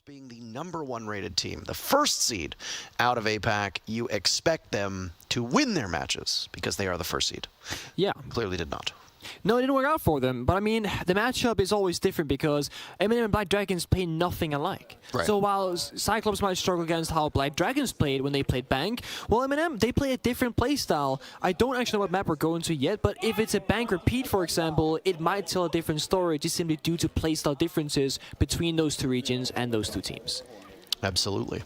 being the #1 rated team, the first seed out of APAC, you expect them to win their matches because they are the first seed. Yeah. Clearly did not. No, it didn't work out for them. But I mean, the matchup is always different because MNM and Black Dragons play nothing alike. Right. So while Cyclops might struggle against how Black Dragons played when they played Bank, well, MNM, they play a different playstyle. I don't actually know what map we're going to yet, but if it's a Bank repeat, for example, it might tell a different story just simply due to playstyle differences between those two regions and those two teams. Absolutely.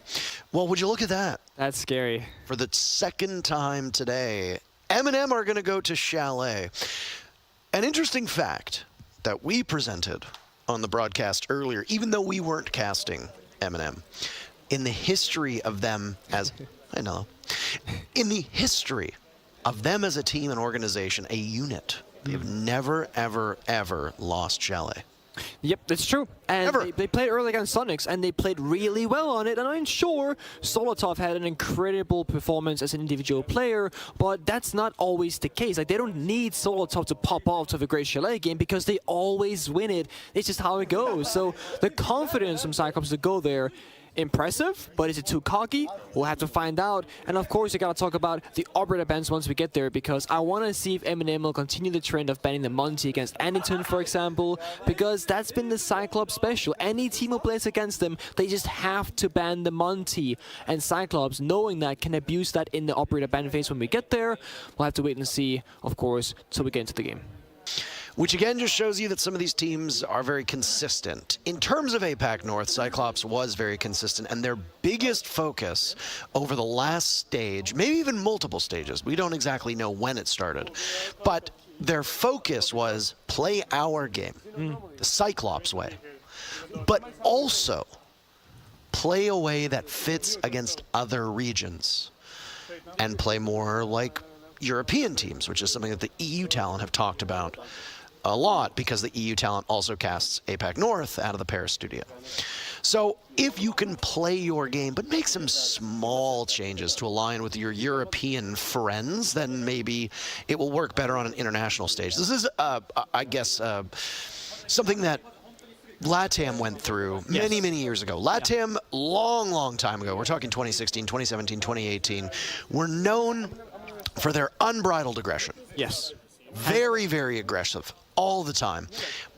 Well, would you look at that? That's scary. For the second time today, MNM are going to go to Chalet. An interesting fact that we presented on the broadcast earlier, even though we weren't casting MNM, in the history of them as, in the history of them as a team and organization, a unit, they've never, ever, ever lost Chalet. Yep, that's true. And they played early against Sonics, and they played really well on it. And I'm sure Solotov had an incredible performance as an individual player, but that's not always the case. Like, they don't need Solotov to pop off to have a great Chalet game because they always win it. It's just how it goes. So the confidence from Cyclops to go there, impressive, but is it too cocky? We'll have to find out. And of course, you gotta talk about the operator bans once we get there, because I want to see if MNM will continue the trend of banning the Monty against Aniton, for example, because that's been the Cyclops special. Any team who plays against them, they just have to ban the Monty. And Cyclops, knowing that, can abuse that in the operator ban phase when we get there. We'll have to wait and see, of course, till we get into the game. Which again just shows you that some of these teams are very consistent. In terms of APAC North, Cyclops was very consistent, and their biggest focus over the last stage, maybe even multiple stages, we don't exactly know when it started, but their focus was play our game, the Cyclops way, but also play a way that fits against other regions and play more like European teams, which is something that the EU talent have talked about a lot, because the EU talent also casts APAC North out of the Paris studio. So if you can play your game, but make some small changes to align with your European friends, then maybe it will work better on an international stage. This is, I guess, something that LATAM went through many, many years ago. LATAM, long time ago, we're talking 2016, 2017, 2018, were known for their unbridled aggression. Yes. Very, very aggressive all the time.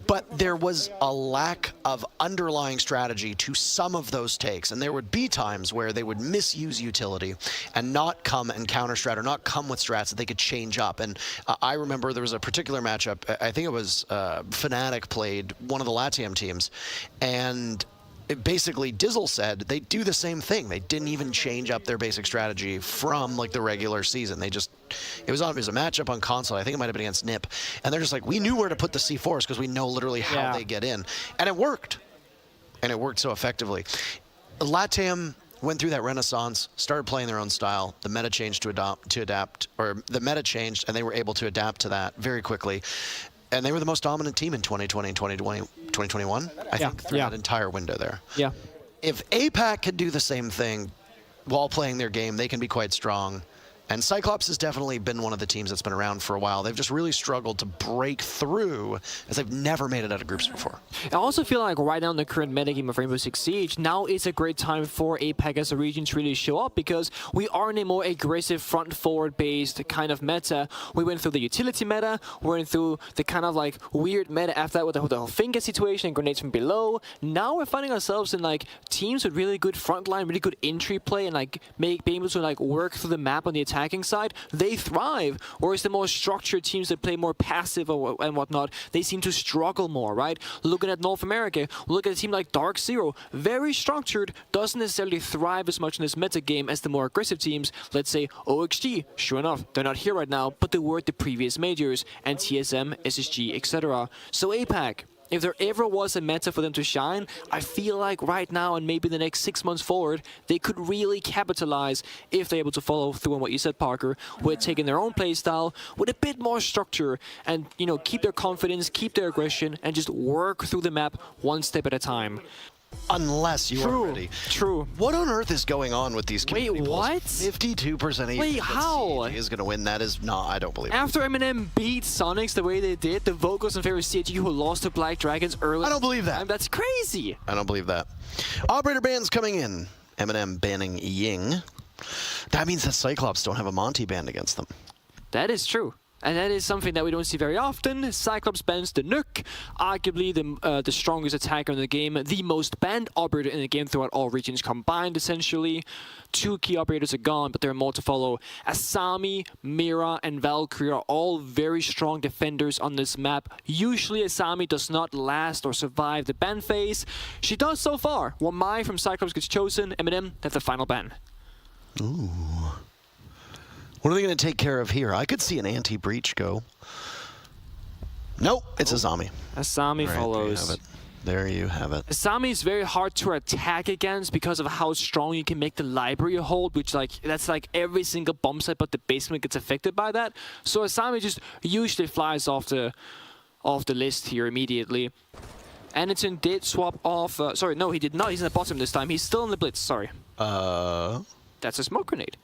But there was a lack of underlying strategy to some of those takes. And there would be times where they would misuse utility and not come and counter strat, or not come with strats that they could change up. And I remember there was a particular matchup, I think it was Fnatic played one of the LATAM teams, and basically Dizzle said they do the same thing. They didn't even change up their basic strategy from like the regular season. They just, it was a matchup on console. I think it might have been against NIP. And they're just like, we knew where to put the C4s because we know literally how they get in. And it worked. And it worked so effectively. LATAM went through that renaissance, started playing their own style. The meta changed the meta changed, and they were able to adapt to that very quickly. And they were the most dominant team in 2020 and 2021, I think, through that entire window there. Yeah. If APAC could do the same thing while playing their game, they can be quite strong. And Cyclops has definitely been one of the teams that's been around for a while. They've just really struggled to break through, as they've never made it out of groups before. I also feel like right now in the current metagame of Rainbow Six Siege, now is a great time for APAC as a region to really show up, because we are in a more aggressive front-forward-based kind of meta. We went through the utility meta, we went through the kind of like weird meta after that with the whole finger situation and grenades from below. Now we're finding ourselves in like teams with really good frontline, really good entry play, and like being able to like work through the map on the attacking side. They thrive, whereas the more structured teams that play more passive and whatnot, they seem to struggle more, right? Looking at North America, look at a team like Dark Zero, very structured, doesn't necessarily thrive as much in this meta game as the more aggressive teams. Let's say OXG, sure enough, they're not here right now, but they were at the previous majors, and TSM, SSG, etc. So APAC, if there ever was a meta for them to shine, I feel like right now and maybe the next 6 months forward, they could really capitalize if they're able to follow through on what you said, Parker, with taking their own playstyle with a bit more structure and, you know, keep their confidence, keep their aggression, and just work through the map one step at a time. unless you are ready. True. What on earth is going on with these community Wait, polls? what? 52% Wait, how? CAG is going to win. That is not, I don't believe it. After MNM beat Sonics the way they did, the vote goes in favor of CAG, who lost to Black Dragons early. I don't believe that. That's crazy. I don't believe that. Operator bans coming in. MNM banning Ying. That means that Cyclops don't have a Monty banned against them. That is true. And that is something that we don't see very often. Cyclops bans the Nook, arguably the strongest attacker in the game, the most banned operator in the game throughout all regions combined, essentially. 2 key operators are gone, but there are more to follow. Asami, Mira, and Valkyrie are all very strong defenders on this map. Usually Asami does not last or survive the ban phase. She does so far. When Mai from Cyclops gets chosen, MNM have the final ban. Ooh. What are they going to take care of here? I could see an anti-breach go. Nope, it's Asami. Asami follows. There you have it. Asami is very hard to attack against because of how strong you can make the library hold, which that's like every single bomb site but the basement gets affected by that. So Asami just usually flies off the list here immediately. Anderton did swap off. Sorry, no, he did not. He's in the bottom this time. He's still in the blitz. Sorry. That's a smoke grenade.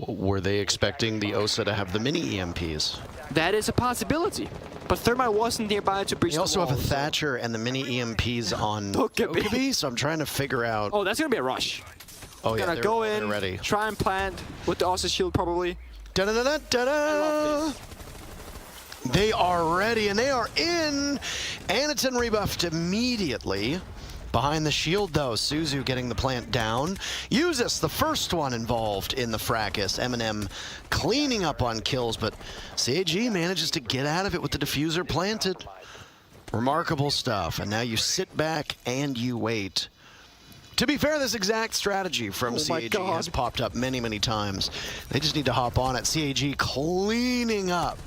Were they expecting the OSA to have the mini EMPs? That is a possibility. But Thermite wasn't nearby to breach They also the have a wall, Thatcher and the mini EMPs on Dokkaebi. so I'm trying to figure out... Oh, that's going to be a rush. Oh, yeah, Gonna go in, ready. try and plant with the OSA shield probably. Da-da-da-da-da-da! They are ready, and they are in! Anaton rebuffed immediately. Behind the shield, though, Suzu getting the plant down. Usus, the first one involved in the fracas. MNM cleaning up on kills, but CAG manages to get out of it with the diffuser planted. Remarkable stuff, and now you sit back and you wait. To be fair, this exact strategy from CAG has popped up many, many times. They just need to hop on it. CAG cleaning up.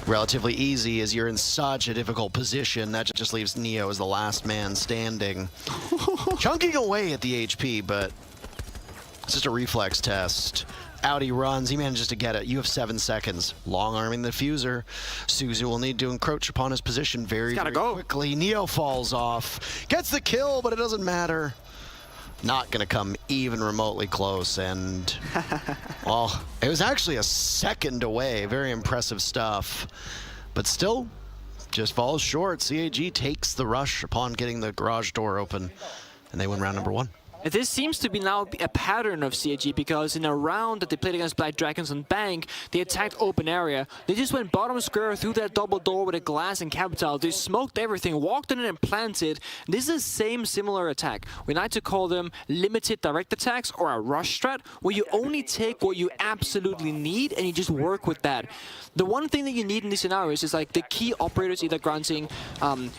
Relatively easy as you're in such a difficult position. That just leaves Neo as the last man standing. Chunking away at the HP, but it's just a reflex test. Out he runs, he manages to get it. You have 7 seconds. Long arming the diffuser. Suzu will need to encroach upon his position very quickly. Neo falls off. Gets the kill, but it doesn't matter. Not gonna come even remotely close, and well, it was actually a second away. Very impressive stuff, but still just falls short. CAG takes the rush upon getting the garage door open, and they win round number 1. This seems to be now a pattern of CAG, because in a round that they played against Black Dragons on Bank, they attacked open area. They just went bottom square through that double door with a glass and capital. They smoked everything, walked in and planted. This is the same similar attack. We like to call them limited direct attacks or a rush strat, where you only take what you absolutely need and you just work with that. The one thing that you need in these scenarios is like the key operators either granting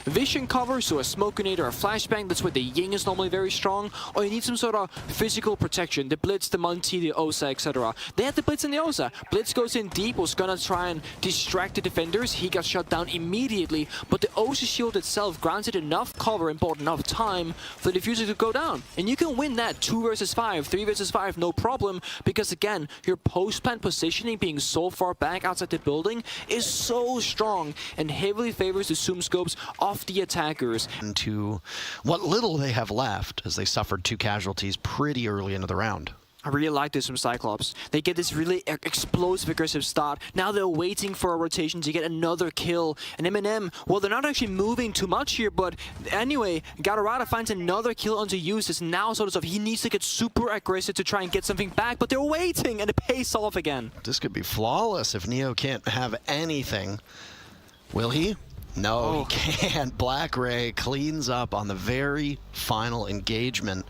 vision cover, so a smoke grenade or a flashbang. That's where the Ying is normally very strong, or you need some sort of physical protection, the Blitz, the Monty, the OSA, etc. They had the Blitz and the OSA. Blitz goes in deep, was gonna try and distract the defenders. He got shut down immediately, but the OSA shield itself granted enough cover and bought enough time for the diffuser to go down. And you can win that 2 versus 5, 3 versus 5, no problem, because again, your post-plant positioning being so far back outside the building is so strong and heavily favors the zoom scopes of the attackers. Into what little they have left, as they suffered 2 casualties pretty early into the round. I really like this from Cyclops. They get this really explosive, aggressive start. Now they're waiting for a rotation to get another kill. And MNM, well, they're not actually moving too much here, but anyway, Gatorada finds another kill onto Usus. Now sort of he needs to get super aggressive to try and get something back, but they're waiting, and it pays off again. This could be flawless if Neo can't have anything. Will he? No, he can't. Black Ray cleans up on the very final engagement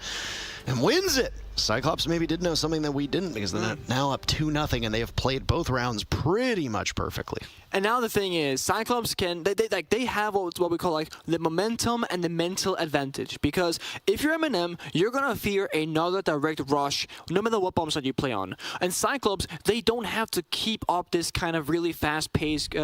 and wins it. Cyclops maybe did know something that we didn't, because they're now up 2-0, and they have played both rounds pretty much perfectly. And now the thing is, Cyclops can, they have what we call like the momentum and the mental advantage, because if you're MNM, you're gonna fear another direct rush no matter what bombs that you play on. And Cyclops, they don't have to keep up this kind of really fast-paced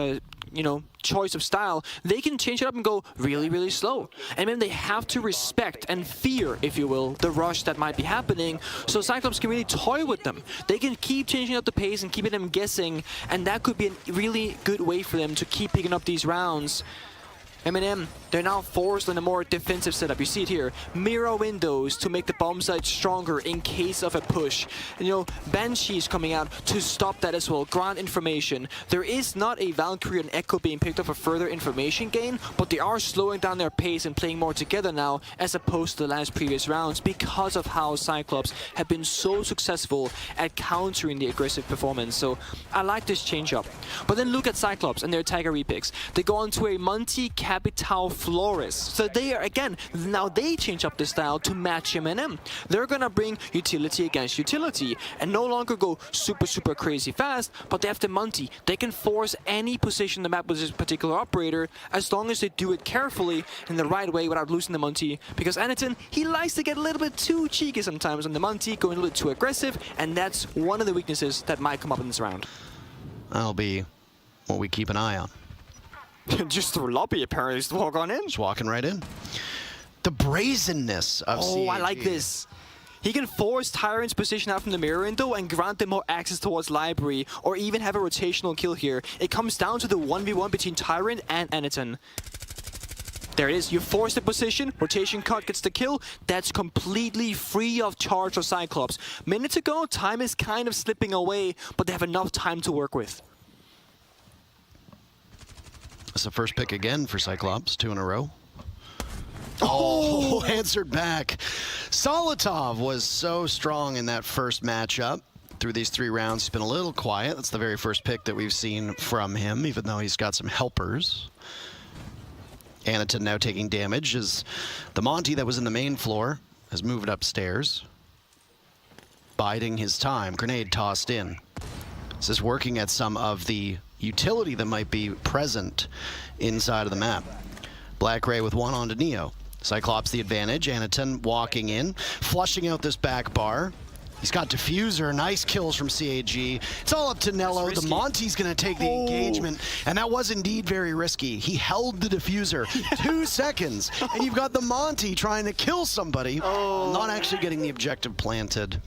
you know, choice of style. They can change it up and go really, really slow. And then they have to respect and fear, if you will, the rush that might be happening. So Cyclops can really toy with them. They can keep changing up the pace and keeping them guessing, and that could be a really good way for them to keep picking up these rounds. MNM, they're now forced on a more defensive setup. You see it here. Mirror windows to make the bomb site stronger in case of a push. And, you know, Banshee is coming out to stop that as well. Grant information. There is not a Valkyrie and Echo being picked up for further information gain, but they are slowing down their pace and playing more together now as opposed to the last previous rounds because of how Cyclops have been so successful at countering the aggressive performance. So I like this change up. But then look at Cyclops and their Tiger repicks. They go on to a Monty Capital Flores. So they are, again, now they change up the style to match MNM. They're gonna bring utility against utility and no longer go super crazy fast, but they have the Monty. They can force any position on the map with this particular operator as long as they do it carefully in the right way without losing the Monty. Because Anaton, he likes to get a little bit too cheeky sometimes on the Monty, going a little bit too aggressive, and that's one of the weaknesses that might come up in this round. That'll be what we keep an eye on. Just through lobby, apparently, just walk on in. Just walking right in. The brazenness of CAG. Oh, I like this. He can force Tyrant's position out from the mirror window and grant them more access towards library, or even have a rotational kill here. It comes down to the 1v1 between Tyrant and Anaton. There it is. You force the position, rotation cut gets the kill. That's completely free of charge for Cyclops. Minutes ago, time is kind of slipping away, but they have enough time to work with. That's the first pick again for Cyclops, 2 in a row. Oh, answered back. Solotov was so strong in that first matchup. Through these 3 rounds, he's been a little quiet. That's the very first pick that we've seen from him, even though he's got some helpers. Anaton now taking damage as the Monty that was in the main floor has moved upstairs. Biding his time. Grenade tossed in. This is working at some of the utility that might be present inside of the map. Black Ray with 1 onto Neo. Cyclops the advantage. Anaton walking in, flushing out this back bar. He's got Diffuser, nice kills from CAG. It's all up to Nello. The Monty's gonna take the engagement, and that was indeed very risky. He held the Diffuser 2 seconds, and you've got the Monty trying to kill somebody, not actually getting the objective planted.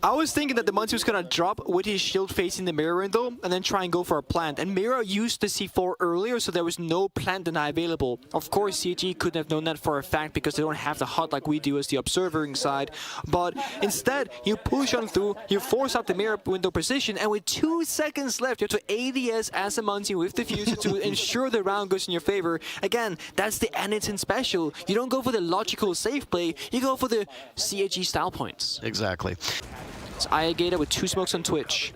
I was thinking that the Monty was gonna drop with his shield facing the mirror window and then try and go for a plant. And Mira used the C4 earlier, so there was no plant deny available. Of course, CAG couldn't have known that for a fact because they don't have the HUD like we do as the observing side. But instead, you push on through, you force out the mirror window position, and with 2 seconds left, you have to ADS as a Monty with Diffuser to ensure the round goes in your favor. Again, that's the Anaton special. You don't go for the logical safe play, you go for the CAG style points. Exactly. It's Ayagator with 2 smokes on Twitch.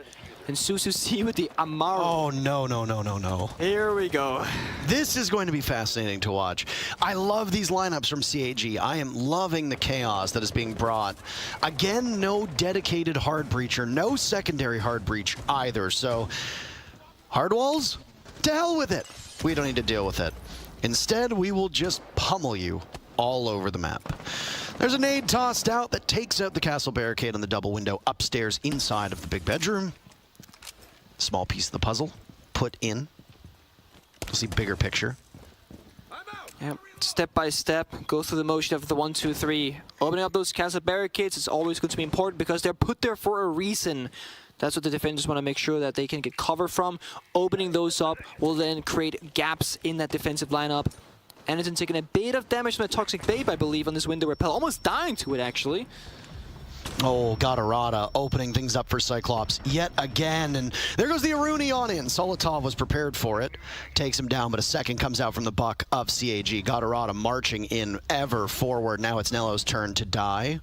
And Susu C with the Amaru. Oh, no. Here we go. This is going to be fascinating to watch. I love these lineups from CAG. I am loving the chaos that is being brought. Again, no dedicated hard breacher, no secondary hard breach either. So, hard walls? To hell with it. We don't need to deal with it. Instead, we will just pummel you all over the map. There's a nade tossed out that takes out the castle barricade on the double window upstairs inside of the big bedroom. Small piece of the puzzle put in. You'll see bigger picture. Yep. Step by step, go through the motion of the 1, 2, 3. Opening up those castle barricades is always going to be important because they're put there for a reason. That's what the defenders want to make sure that they can get cover from. Opening those up will then create gaps in that defensive lineup. Anaton taking a bit of damage from a Toxic Babe, I believe, on this window repel. Almost dying to it, actually. Oh, Gatorada opening things up for Cyclops yet again. And there goes the Aruni on in. Solotov was prepared for it. Takes him down, but a second comes out from the buck of CAG. Gatorada marching in ever forward. Now it's Nello's turn to die.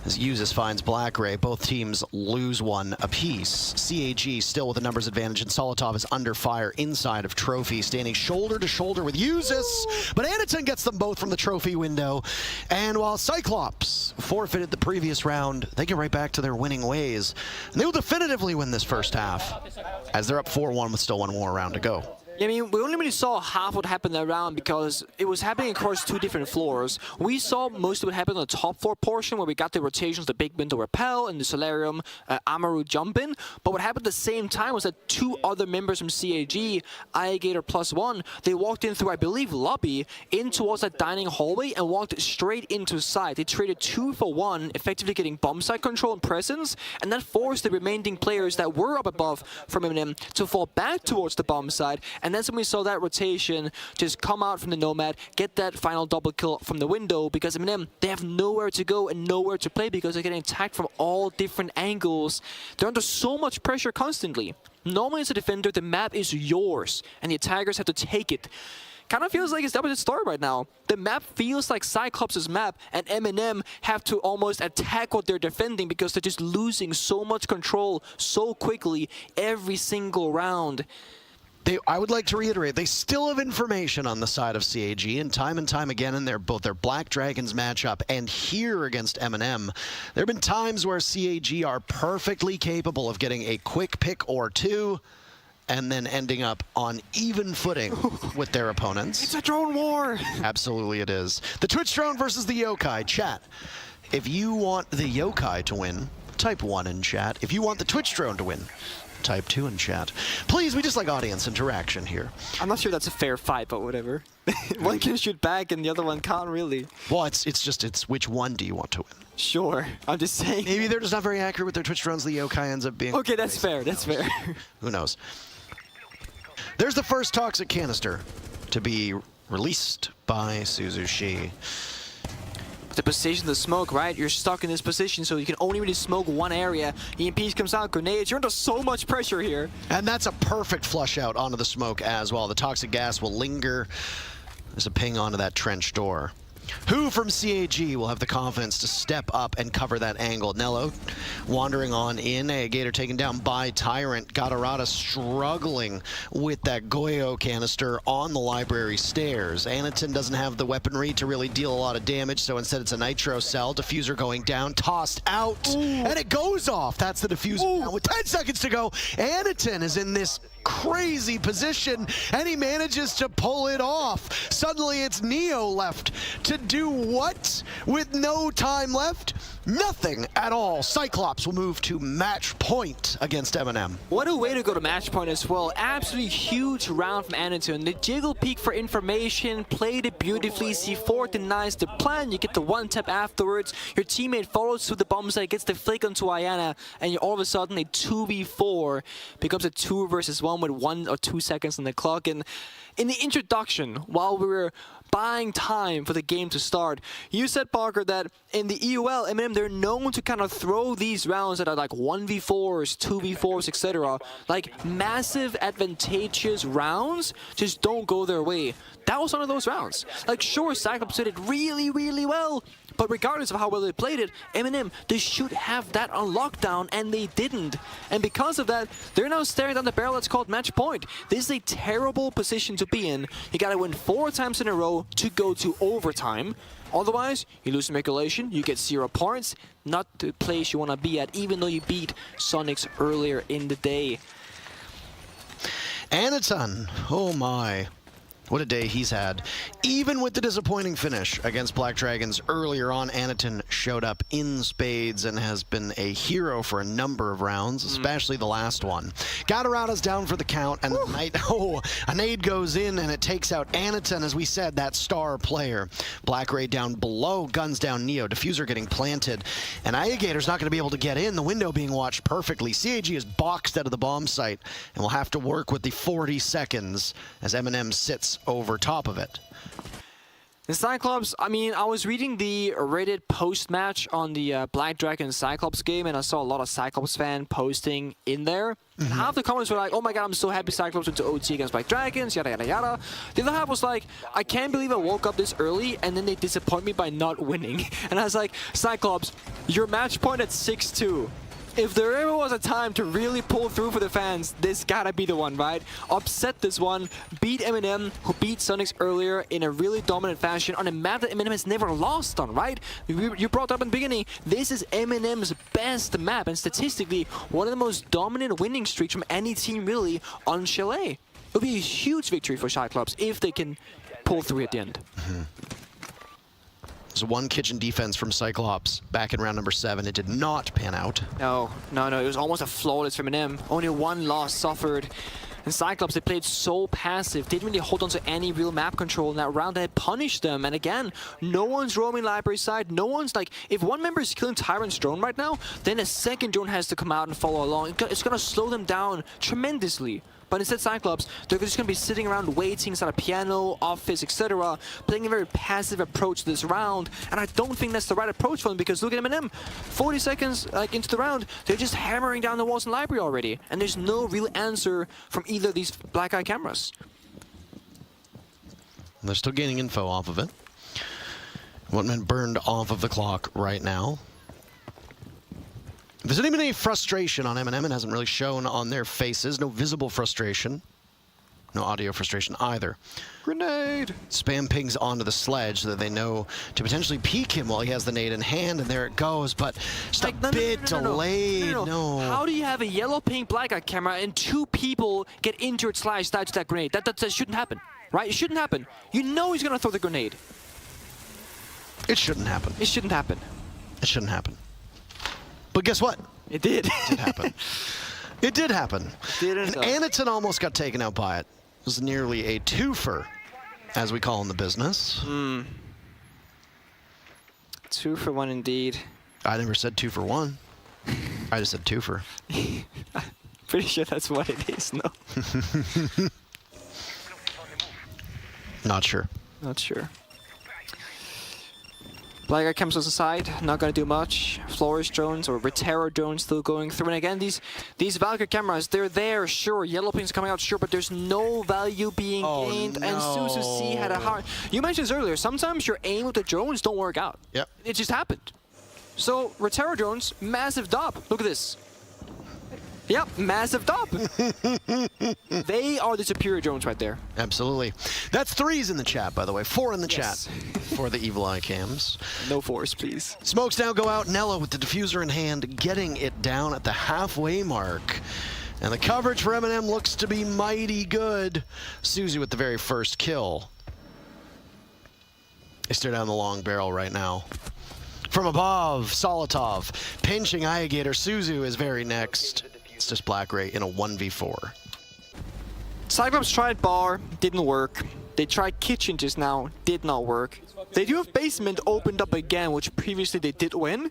As Usus finds Black Ray, both teams lose 1 apiece. CAG still with a numbers advantage, and Solotov is under fire inside of Trophy, standing shoulder to shoulder with Usus. But Anaton gets them both from the Trophy window. And while Cyclops forfeited the previous round, they get right back to their winning ways. And they will definitively win this first half, as they're up 4-1 with still 1 more round to go. Yeah, I mean, we only really saw half what happened around because it was happening across 2 different floors. We saw most of it happen on the top floor portion where we got the rotations, the big window repel and the Solarium Amaru jump in. But what happened at the same time was that 2 other members from CAG, Ayagator +1, they walked in through, I believe, lobby, in towards that dining hallway and walked straight into site. They traded 2 for 1, effectively getting bomb site control and presence, and that forced the remaining players that were up above from MNM to fall back towards the bomb site. And And that's when we saw that rotation just come out from the Nomad, get that final double kill from the window, because MNM, they have nowhere to go and nowhere to play because they're getting attacked from all different angles. They're under so much pressure constantly. Normally as a defender, the map is yours, and the attackers have to take it. Kind of feels like it's the opposite story right now. The map feels like Cyclops' map, and MNM have to almost attack what they're defending because they're just losing so much control so quickly every single round. I would like to reiterate, they still have information on the side of CAG, and time again in both their Black Dragons matchup and here against MNM, there have been times where CAG are perfectly capable of getting a quick pick or two, and then ending up on even footing with their opponents. It's a drone war! Absolutely it is. The Twitch drone versus the Yokai. Chat, if you want the Yokai to win, type 1 in chat. If you want the Twitch drone to win, type 2 in chat. Please, we just like audience interaction here. I'm not sure that's a fair fight, but whatever. One can shoot back and the other one can't really. Well, it's which one do you want to win? Sure, I'm just saying. Maybe they're just not very accurate with their Twitch drones. The Yokai ends up being... Okay, that's fair, that's fair. Who knows? There's the first toxic canister to be released by Suzushi. The position, the smoke, right? You're stuck in this position, so you can only really smoke one area. EMPs comes out, grenades. You're under so much pressure here. And that's a perfect flush out onto the smoke as well. The toxic gas will linger. There's a ping onto that trench door. Who from CAG will have the confidence to step up and cover that angle? Nello wandering on in. A Gator taken down by Tyrant. Gatorada struggling with that Goyo canister on the library stairs. Anaton doesn't have the weaponry to really deal a lot of damage, so instead it's a nitro cell. Diffuser going down, tossed out, and it goes off. That's the diffuser. Now with 10 seconds to go, Anaton is in this crazy position, and he manages to pull it off. Suddenly it's Neo left to do what? With no time left? Nothing at all. Cyclops will move to match point against MNM. What a way to go to match point as well. Absolutely huge round from Anaton. The jiggle peek for information, played it beautifully. C4 denies the plan. You get the one tap afterwards. Your teammate follows through the bomb site, gets the flick onto Ayana, and all of a sudden a 2v4 becomes a 2 versus 1 with 1 or 2 seconds on the clock. And in the introduction, while we were buying time for the game to start, you said, Parker, that in the EUL, MNM, they're known to kind of throw these rounds that are like 1v4s, 2v4s, etc. Like massive, advantageous rounds just don't go their way. That was one of those rounds. Like, sure, Cyclops did it really, really well, but regardless of how well they played it, MNM, they should have that on lockdown, and they didn't. And because of that, they're now staring down the barrel that's called match point. This is a terrible position to be in. You gotta win 4 times in a row to go to overtime. Otherwise, you lose in regulation, you get 0 points. Not the place you wanna be at, even though you beat Sonics earlier in the day. Anaton, oh my. What a day he's had. Even with the disappointing finish against Black Dragons earlier on, Anaton showed up in spades and has been a hero for a number of rounds, especially the last one. Gatorada's down for the count, and a nade goes in and it takes out Anaton, as we said, that star player. Black Ray down below, guns down Neo, diffuser getting planted, and Ayagator's not going to be able to get in, the window being watched perfectly. CAG is boxed out of the bomb site and will have to work with the 40 seconds as MNM sits over top of it. The Cyclops, I mean, I was reading the Reddit post-match on the Black Dragon Cyclops game, and I saw a lot of Cyclops fan posting in there. And half the comments were like, oh my god, I'm so happy Cyclops went to OT against Black Dragons, yada yada yada. The other half was like, I can't believe I woke up this early and then they disappoint me by not winning. And I was like, Cyclops, your match point at 6-2. If there ever was a time to really pull through for the fans, this gotta be the one, right? Upset this one, beat MNM, who beat Sonics earlier in a really dominant fashion on a map that MNM has never lost on, right? You brought up in the beginning, this is MNM's best map, and statistically, one of the most dominant winning streaks from any team really on Chalet. It would be a huge victory for Cyclops if they can pull through at the end. There's one kitchen defense from Cyclops back in round number 7. It did not pan out. No. It was almost a flawless from MNM. Only 1 loss suffered. And Cyclops, they played so passive, didn't really hold on to any real map control in that round. That punished them. And again, no one's roaming library side. No one's like, if one member is killing Tyrant's drone right now, then a second drone has to come out and follow along. It's going to slow them down tremendously. But instead, Cyclops, they're just going to be sitting around waiting inside a piano, office, etc., playing a very passive approach to this round. And I don't think that's the right approach for them because look at MNM. 40 seconds into the round, they're just hammering down the walls in library already. And there's no real answer from either of these black eye cameras. They're still gaining info off of it. One man burned off of the clock right now. If there's any frustration on MNM, it hasn't really shown on their faces. No visible frustration. No audio frustration either. Grenade! Spam pings onto the sledge so that they know to potentially peek him while he has the nade in hand, and there it goes, but just a bit delayed. No. How do you have a yellow, pink, black eye camera and 2 people get injured / died to that grenade? That shouldn't happen, right? It shouldn't happen. You know he's gonna throw the grenade. It shouldn't happen. It shouldn't happen. It shouldn't happen. But guess what? It did. It did happen. It did happen. Didn't. And Anaton almost got taken out by it. It was nearly a twofer, as we call in the business. 2 for 1 indeed. I never said 2 for 1. I just said twofer. Pretty sure that's what it is, no? Not sure. Not sure. Black eye comes on the side, not gonna do much. Flourish drones or Retero drones still going through. And again, these Valkyrie cameras, they're there, sure. Yellow ping's coming out, sure, but there's no value being gained. No. And Suzu C had a hard. You mentioned this earlier. Sometimes your aim with the drones don't work out. Yep. It just happened. So Retero drones, massive dub. Look at this. Yep, massive dub. They are the superior drones right there. Absolutely. That's 3s in the chat, by the way. 4 in the Yes. chat for the Evil Eye cams. No force, please. Smokes now go out. Nello with the diffuser in hand, getting it down at the halfway mark. And the coverage for MNM looks to be mighty good. Suzy with the very first kill. They stare down the long barrel right now. From above, Solotov pinching Iagator. Suzu is very next. It's just Black Ray in a 1v4. Cyclops tried bar, didn't work. They tried kitchen just now, did not work. They do have basement opened up again, which previously they did win.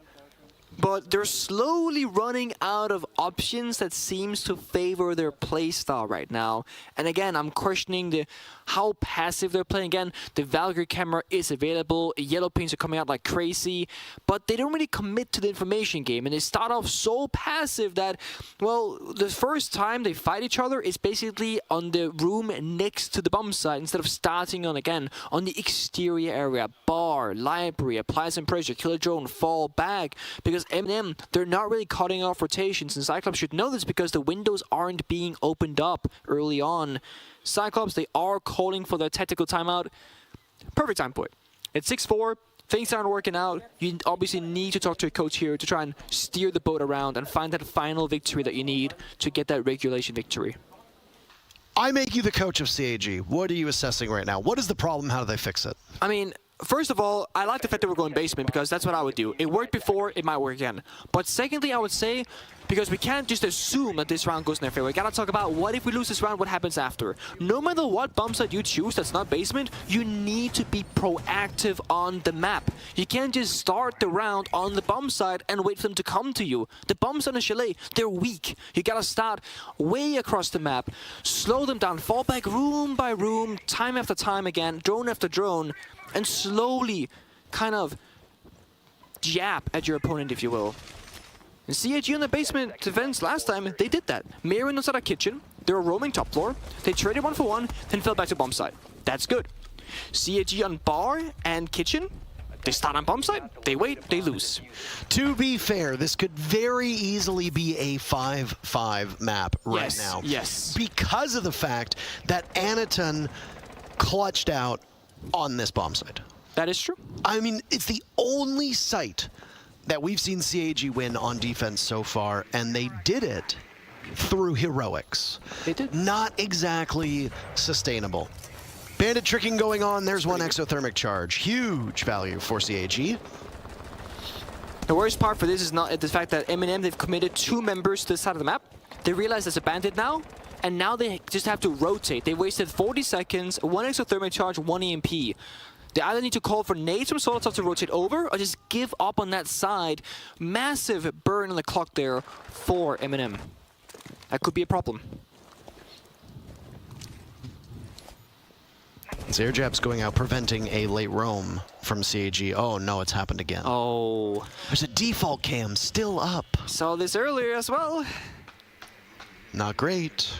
But they're slowly running out of options that seems to favor their playstyle right now. And again, I'm questioning how passive they're playing. Again, the Valkyrie camera is available. Yellow pings are coming out like crazy. But they don't really commit to the information game. And they start off so passive that, well, the first time they fight each other is basically on the room next to the bomb site instead of starting on, again, on the exterior area. Bar, library, apply some pressure, kill a drone, fall back. Because MNM, they're not really cutting off rotations, and Cyclops should know this because the windows aren't being opened up early on. Cyclops, they are calling for their tactical timeout. Perfect time for it. It's 6-4, things aren't working out. You obviously need to talk to your coach here to try and steer the boat around and find that final victory that you need to get that regulation victory. I make you the coach of CAG. What are you assessing right now? What is the problem? How do they fix it? I mean, first of all, I like the fact that we're going basement because that's what I would do. It worked before, it might work again. But secondly, I would say, because we can't just assume that this round goes in their favor. We gotta talk about what if we lose this round, what happens after. No matter what bomb site you choose that's not basement, you need to be proactive on the map. You can't just start the round on the bomb site and wait for them to come to you. The bombs on the chalet, they're weak. You gotta start way across the map, slow them down, fall back room by room, time after time again, drone after drone, and slowly kind of jab at your opponent, if you will. And CAG on the basement defense last time, they did that. Mirren inside a kitchen, they were roaming top floor, they traded 1 for 1, then fell back to bomb site. That's good. CAG on bar and kitchen, they start on bomb site, they wait, they lose. To be fair, this could very easily be a 5-5 map right now. Yes. Because of the fact that Anaton clutched out on this bomb site. That is true. I mean, it's the only site that we've seen CAG win on defense so far, and they did it through heroics. They did. Not exactly sustainable. Bandit tricking going on. There's one exothermic charge. Huge value for CAG. The worst part for this is not the fact that MNM, they've committed 2 members to the side of the map. They realize there's a bandit now, and now they just have to rotate. They wasted 40 seconds, 1 exothermic charge, 1 EMP. They either need to call for nades from Solotov to rotate over, or just give up on that side. Massive burn on the clock there for MNM. That could be a problem. Air jab's going out, preventing a late roam from CAG. Oh no, it's happened again. Oh. There's a default cam still up. Saw this earlier as well. Not great.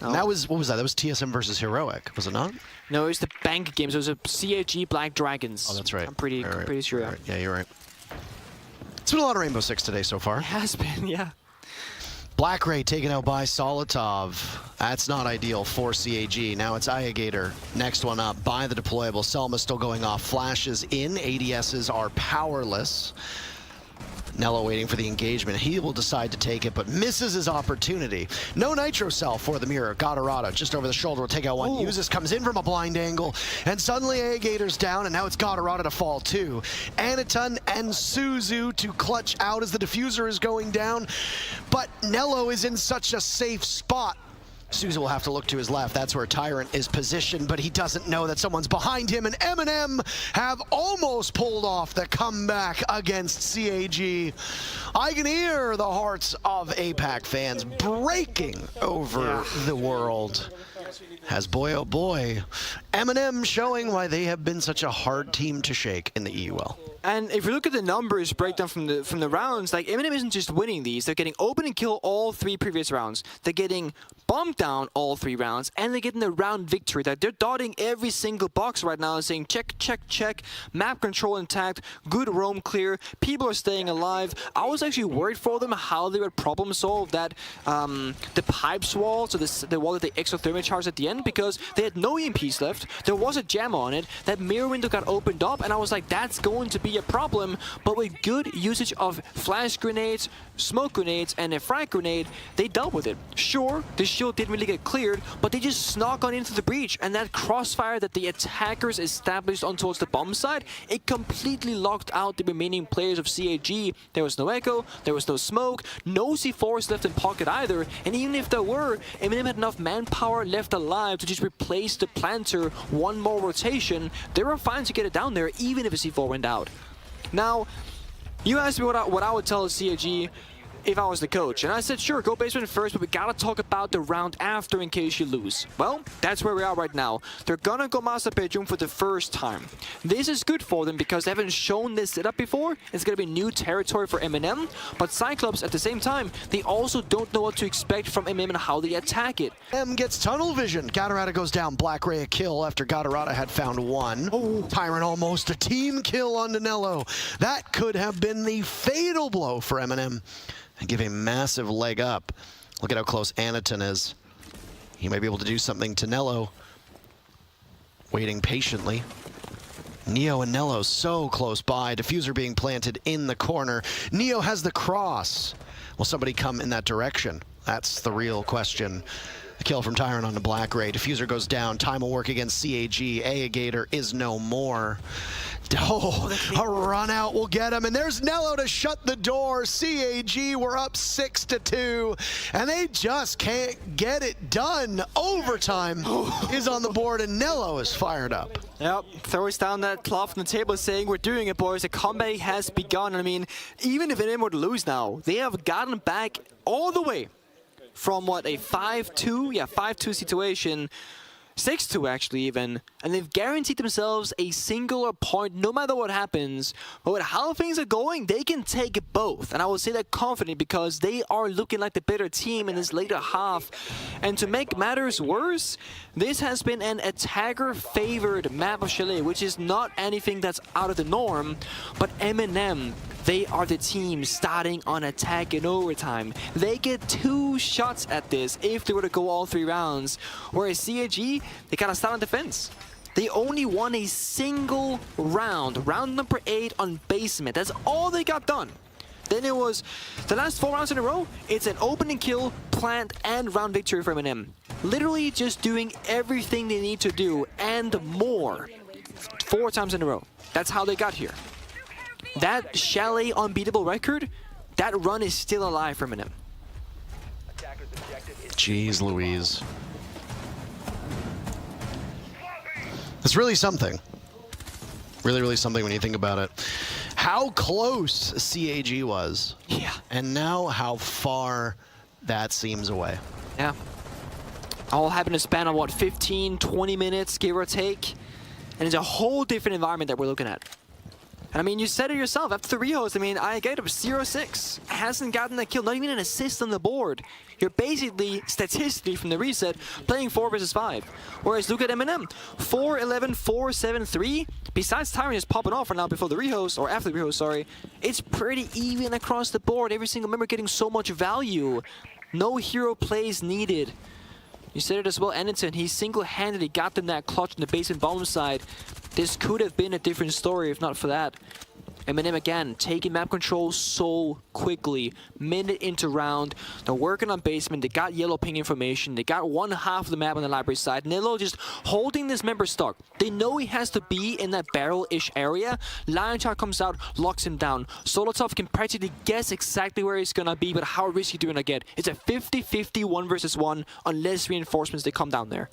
No. And that was, what was that? That was TSM versus Heroic, was it not? No, it's the bank games. It was a CAG Black Dragons. Oh, that's right. I'm pretty sure. Right. Yeah, you're right. It's been a lot of Rainbow Six today so far. It has been, yeah. Black Ray taken out by Solitov. That's not ideal for CAG. Now it's Ayagator. Next one up by the deployable. Selma still going off. Flashes in. ADSs are powerless. Nello waiting for the engagement. He will decide to take it, but misses his opportunity. No Nitro Cell for the mirror. Gatorada just over the shoulder will take out one. Uses comes in from a blind angle, and suddenly Ayagator's down, and now it's Gatorada to fall too. Anaton and Suzu to clutch out as the diffuser is going down, but Nello is in such a safe spot. Suzu will have to look to his left. That's where Tyrant is positioned, but he doesn't know that someone's behind him, and MNM have almost pulled off the comeback against CAG. I can hear the hearts of APAC fans breaking over the world. As boy, oh boy, MNM showing why they have been such a hard team to shake in the EUL. And if you look at the numbers breakdown from the rounds, like MNM isn't just winning these, they're getting open and kill all 3 previous rounds. They're getting bombed down all 3 rounds, and they're getting the round victory. That they're dotting every single box right now and saying check, check, check, map control intact, good roam clear, people are staying alive. I was actually worried for them how they would problem solve that the pipes wall, so the wall that they exothermic charged at the end, because they had no EMPs left. There was a jam on it. That mirror window got opened up, and I was like, that's going to be a problem. But with good usage of flash grenades, smoke grenades, and a frag grenade, they dealt with it. Sure, the shield didn't really get cleared, but they just snuck on into the breach, and that crossfire that the attackers established on towards the bomb side, it completely locked out the remaining players of CAG. There was no echo, there was no smoke, no C4s left in pocket either, and even if there were, MNM had enough manpower left alive to just replace the planter one more rotation. They were fine to get it down there, even if a C4 went out. Now, you asked me what I would tell CAG if I was the coach, and I said, sure, go basement first, but we gotta talk about the round after in case you lose. Well, that's where we are right now. They're gonna go master bedroom for the first time. This is good for them because they haven't shown this setup before. It's gonna be new territory for MNM, but Cyclops, at the same time, they also don't know what to expect from MNM and how they attack it. M gets tunnel vision. Gatorada goes down. Black Ray a kill after Gatorada had found one. Tyrant almost a team kill on Danello. That could have been the fatal blow for MNM. And give a massive leg up. Look at how close Anaton is. He might be able to do something to Nello. Waiting patiently. Neo and Nello so close by. Diffuser being planted in the corner. Neo has the cross. Will somebody come in that direction? That's the real question. A kill from Tyrant on the Black Ray. Diffuser goes down. Time will work against CAG. Ayagator is no more. Oh, a run out will get him, and there's Nello to shut the door. CAG were up 6-2, and they just can't get it done. Overtime is on the board, and Nello is fired up. Yep, throws down that cloth on the table saying, we're doing it, boys. The comeback has begun. I mean, even if MNM were to lose now, they have gotten back all the way from what, a 5-2? Yeah, 5-2 situation. 6-2 actually even, and they've guaranteed themselves a singular point no matter what happens. But with how things are going, they can take both, and I will say that confident because they are looking like the better team in this later half. And to make matters worse, this has been an attacker-favored map of Chalet, which is not anything that's out of the norm, but MNM, they are the team starting on attack in overtime. They get 2 shots at this if they were to go all 3 rounds, whereas CAG, they gotta start on defense. They only won a single round, round number 8 on basement. That's all they got done. Then it was the last 4 rounds in a row. It's an opening kill, plant, and round victory for MNM. Literally just doing everything they need to do and more 4 times in a row. That's how they got here. That Chalet unbeatable record, that run is still alive for MNM. Jeez Louise. It's really something. Really, really something when you think about it. How close CAG was. Yeah. And now how far that seems away. Yeah. All happened in a span of what, 15, 20 minutes, give or take? And it's a whole different environment that we're looking at. And I mean, you said it yourself, after the rehost, I mean, Ayagata was 0-6. Hasn't gotten a kill, not even an assist on the board. You're basically, statistically from the reset, playing 4 versus 5. Whereas look at MNM, 4-11, 4-7-3. Besides Tyrant is popping off right now before the rehost, or after the rehost, sorry. It's pretty even across the board. Every single member getting so much value. No hero plays needed. You said it as well, Anderson, he single-handedly got them that clutch in the base and bottom side. This could have been a different story if not for that. MNM again, taking map control so quickly. Minute into round, they're working on basement, they got yellow ping information, they got one half of the map on the library side. Nilo just holding this member stock. They know he has to be in that barrel-ish area. Lionchar comes out, locks him down. Solotov can practically guess exactly where he's gonna be, but how risky do you gonna get? It's a 50-50 1 versus 1 unless reinforcements they come down there.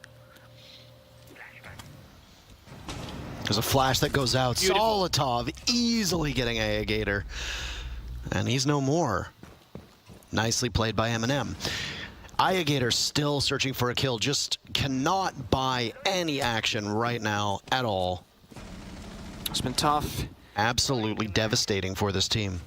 There's a flash that goes out. Beautiful. Solotov easily getting Ayagator. And he's no more. Nicely played by MNM. Ayagator still searching for a kill. Just cannot buy any action right now at all. It's been tough. Absolutely devastating for this team.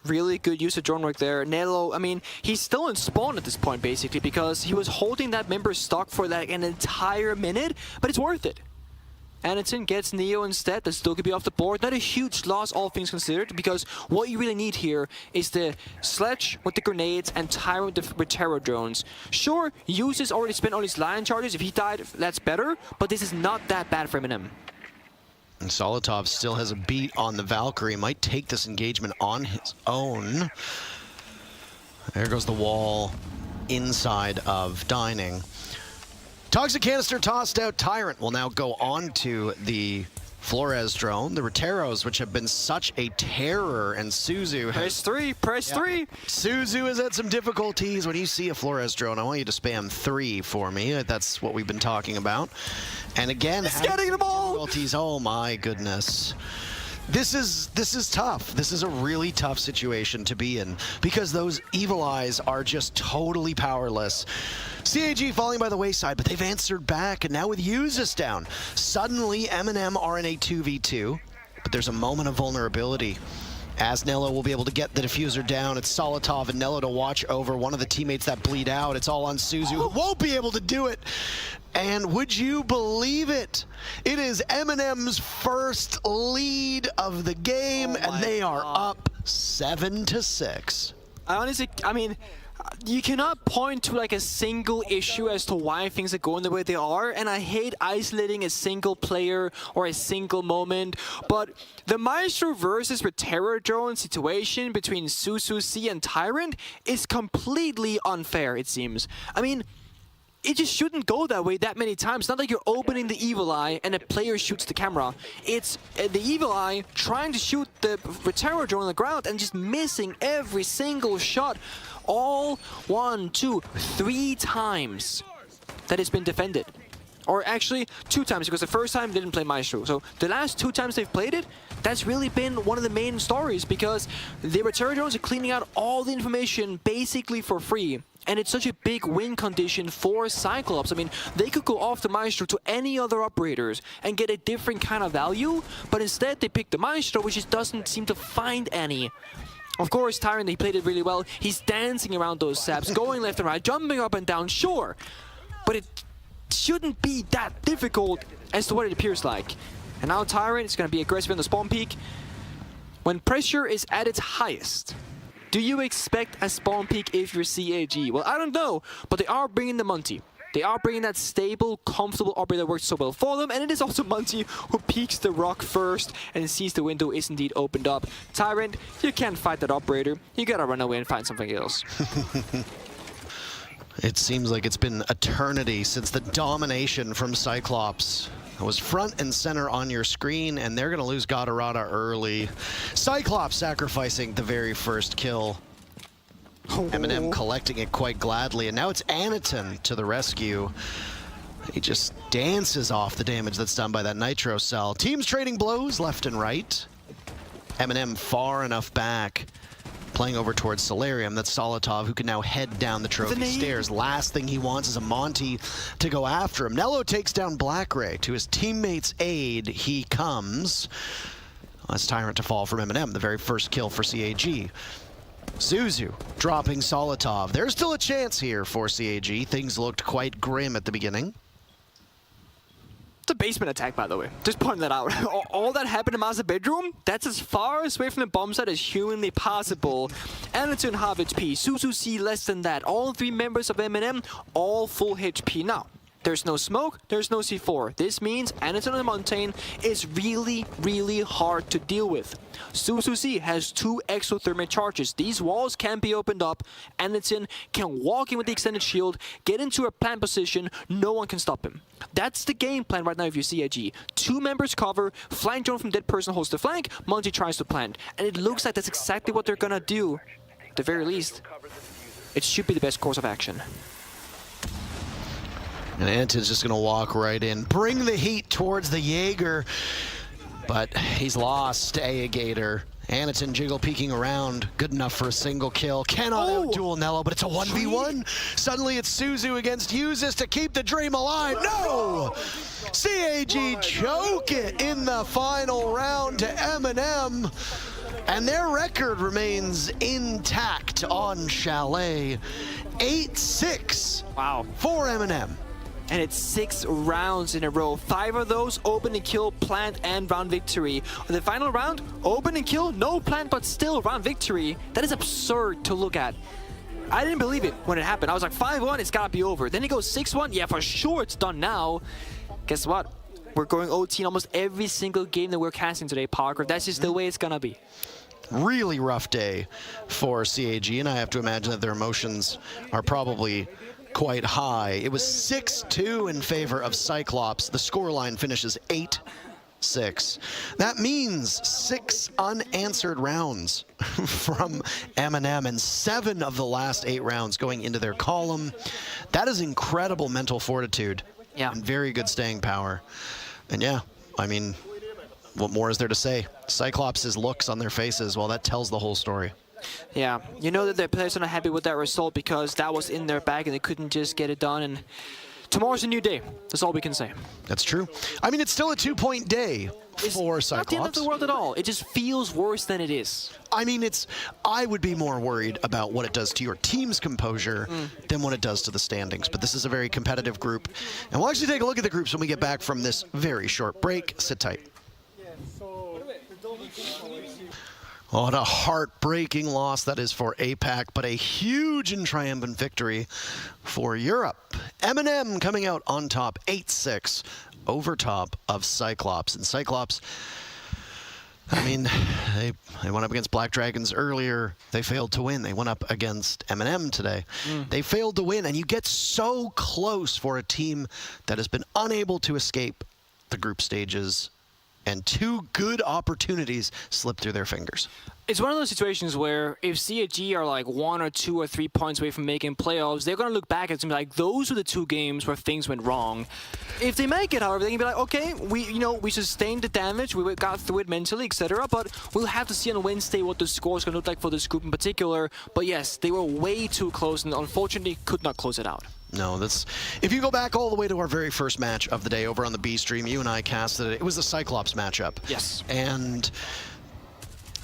Really good use of drone work there. Nelo, I mean, he's still in spawn at this point, basically, because he was holding that member stock for like an entire minute, but it's worth it. Anderson gets Neo instead, that still could be off the board. Not a huge loss, all things considered, because what you really need here is the Sledge with the grenades and Tyrant with terror drones. Sure, Uses already spent all his lion charges. If he died, that's better, but this is not that bad for MNM. And Solotov still has a beat on the Valkyrie. Might take this engagement on his own. There goes the wall inside of Dining. Toxic canister tossed out. Tyrant will now go on to the Flores drone. The Roteros, which have been such a terror, and Suzu has... Press 3! Suzu has had some difficulties. When you see a Flores drone, I want you to spam 3 for me. That's what we've been talking about. And again, it's getting the ball! Difficulties. Oh my goodness. This is tough. This is a really tough situation to be in because those evil eyes are just totally powerless. CAG falling by the wayside, but they've answered back, and now with Usus down, suddenly MNM are in a 2v2, but there's a moment of vulnerability. As Nello will be able to get the diffuser down, it's Solotov and Nello to watch over one of the teammates that bleed out. It's all on Suzu, who won't be able to do it. And would you believe it? It is MNM's first lead of the game, and they are up 7-6. I mean, you cannot point to like a single issue as to why things are going the way they are, and I hate isolating a single player or a single moment, but the Maestro versus Terror Drone situation between Susu C and Tyrant is completely unfair, it seems. I mean, it just shouldn't go that way that many times. It's not like you're opening the Evil Eye and a player shoots the camera. It's the Evil Eye trying to shoot the Terror Drone on the ground and just missing every single shot. All 1, 2, 3 times that it's been defended. Or actually 2 times, because the first time they didn't play Maestro. So the last 2 times they've played it, that's really been one of the main stories, because the Terror Drones are cleaning out all the information basically for free. And it's such a big win condition for Cyclops. I mean, they could go off the Maestro to any other operators and get a different kind of value, but instead they pick the Maestro, which just doesn't seem to find any. Of course, Tyrant, he played it really well. He's dancing around those saps, going left and right, jumping up and down, sure. But it shouldn't be that difficult as to what it appears like. And now Tyrant is going to be aggressive in the spawn peak. When pressure is at its highest, do you expect a spawn peak if you're CAG? Well, I don't know, but they are bringing the Monty. They are bringing that stable, comfortable operator that works so well for them, and it is also Monty who peeks the rock first and sees the window is indeed opened up. Tyrant, you can't fight that operator. You gotta run away and find something else. It seems like it's been eternity since the domination from Cyclops was front and center on your screen, and they're gonna lose Gadarada early. Cyclops sacrificing the very first kill. MNM collecting it quite gladly, and now it's Anaton to the rescue. He just dances off the damage that's done by that Nitro cell. Teams trading blows left and right. MNM far enough back playing over towards Solarium. That's Solotov, who can now head down the trophy stairs. Last thing he wants is a Monty to go after him. Nello takes down Blackray. To his teammate's aid, he comes. That's Tyrant to fall from MNM, the very first kill for CAG. Zuzu dropping Solotov. There's still a chance here for CAG. Things looked quite grim at the beginning. It's a basement attack, by the way. Just pointing that out. All that happened in Master Bedroom, that's as far away from the bomb site as humanly possible. Anderton half HP, Zuzu C less than that. All three members of MNM, all full HP. Now, there's no smoke, there's no C4. This means Anderton on the mountain is really, really hard to deal with. Zuzu C has 2 exothermic charges. These walls can be opened up. Anderton can walk in with the extended shield, get into a plant position, no one can stop him. That's the game plan right now if you see CAG. 2 members cover, flank drone from dead person holds the flank, Monty tries to plant. And it looks like that's exactly what they're gonna do. At the very least, it should be the best course of action. And Anton's just going to walk right in, bring the heat towards the Jaeger, but he's lost Gator. Anaton jiggle peeking around, good enough for a single kill. Cannot out-duel Nello, but it's a 1v1. Suddenly it's Suzu against Uzis to keep the dream alive. No! CAG choke it in the final round to MNM. And their record remains intact on Chalet. 8-6 for MNM. And it's 6 rounds in a row. 5 of those open and kill, plant, and round victory. The final round, open and kill, no plant, but still round victory. That is absurd to look at. I didn't believe it when it happened. I was like, 5-1, it's gotta be over. Then it goes 6-1, yeah, for sure it's done now. Guess what? We're going OT in almost every single game that we're casting today, Parker. That's just the way it's gonna be. Really rough day for CAG, and I have to imagine that their emotions are probably quite high. It was 6-2 in favor of Cyclops. The scoreline finishes 8-6. That means 6 unanswered rounds from MNM and 7 of the last 8 rounds going into their column. That is incredible mental fortitude and very good staying power. And yeah, I mean, what more is there to say? Cyclops' looks on their faces, well, that tells the whole story. Yeah, you know that their players are not happy with that result because that was in their bag and they couldn't just get it done. And tomorrow's a new day. That's all we can say. That's true. I mean, it's still a 2-point day for Cyclops. Not the end of the world at all. It just feels worse than it is. I mean, I would be more worried about what it does to your team's composure than what it does to the standings. But this is a very competitive group. And we'll actually take a look at the groups when we get back from this very short break. Sit tight. What a heartbreaking loss that is for APAC, but a huge and triumphant victory for Europe. MNM coming out on top, 8-6, over top of Cyclops. And Cyclops, I mean, they went up against Black Dragons earlier. They failed to win. They went up against MNM today. They failed to win, and you get so close for a team that has been unable to escape the group stages, and 2 good opportunities slip through their fingers. It's one of those situations where if CAG are like 1 or 2 or 3 points away from making playoffs, they're going to look back at it and be like, those are the 2 games where things went wrong. If they make it, however, they can be like, okay, we sustained the damage, we got through it mentally, etc. But we'll have to see on Wednesday what the score is going to look like for this group in particular. But yes, they were way too close and unfortunately could not close it out. No, if you go back all the way to our very first match of the day over on the B stream, you and I casted it. It was the Cyclops matchup. Yes. And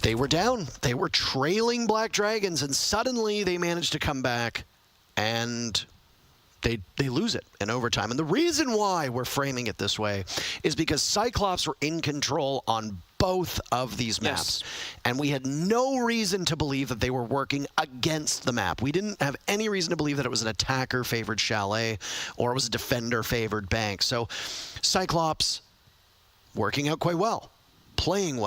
they were down. They were trailing Black Dragons, and suddenly they managed to come back, and they lose it in overtime. And the reason why we're framing it this way is because Cyclops were in control on both of these maps. And we had no reason to believe that they were working against the map. We didn't have any reason to believe that it was an attacker-favored Chalet or it was a defender-favored Bank. So Cyclops working out quite well, playing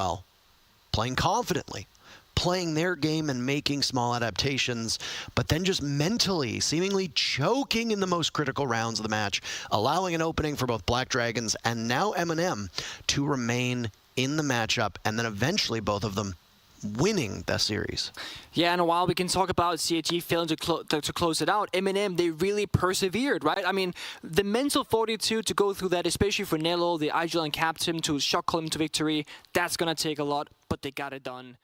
confidently, playing their game and making small adaptations, but then just mentally, seemingly choking in the most critical rounds of the match, allowing an opening for both Black Dragons and now MNM to remain in the matchup, and then eventually both of them winning the series. Yeah, and while we can talk about CAG failing to close it out, MNM, they really persevered, right? I mean, the mental fortitude to go through that, especially for Nello, the IGL and Captain, to shock him to victory, that's going to take a lot, but they got it done.